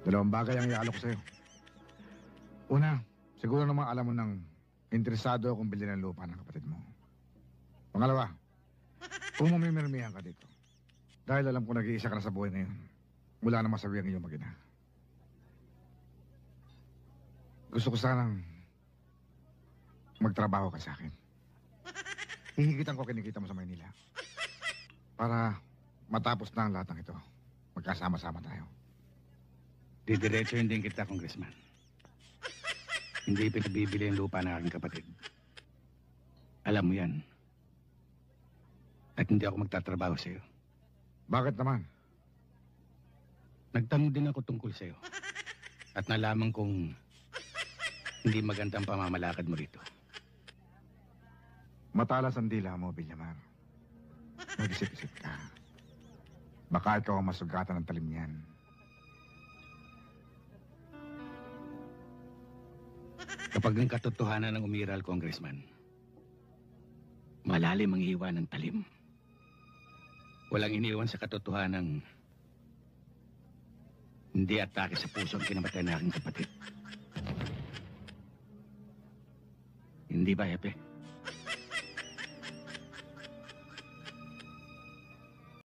Dalawang bagay ang iaalok sa'yo. Una, siguro naman alam mo nang interesado akong bilhin ng lupa ng kapatid mo. Pangalawa, kung mamimirmihan ka dito, dahil alam ko nag-iisa ka na sa buhay ngayon, wala na masabi ang iyong mag-ina. Gusto ko sanang magtrabaho ka sa akin. Hihigitan ko kinikita mo sa Maynila. Para matapos na ang lahat ng ito. Magkasama-sama tayo. Didiretso din kita, Congressman. Hindi pinabibili ang lupa ng aking kapatid. Alam mo yan. At hindi ako magtatrabaho sa'yo. Bakit naman? Nagtanong din ako tungkol sa'yo. At nalaman kong hindi magandang pamamalakad mo rito. Matalas ang dila mo, Villamar. Mag-isip-isip ka. Baka ikaw ang masugatan ng talim niyan. Kapag ang katotohanan ng umiral, Congressman, malalim ang iwan ng talim. Walang iniwan sa katotohanan hindi atake sa puso ang kinamatay na aking kapatid. Hindi ba, Hepe?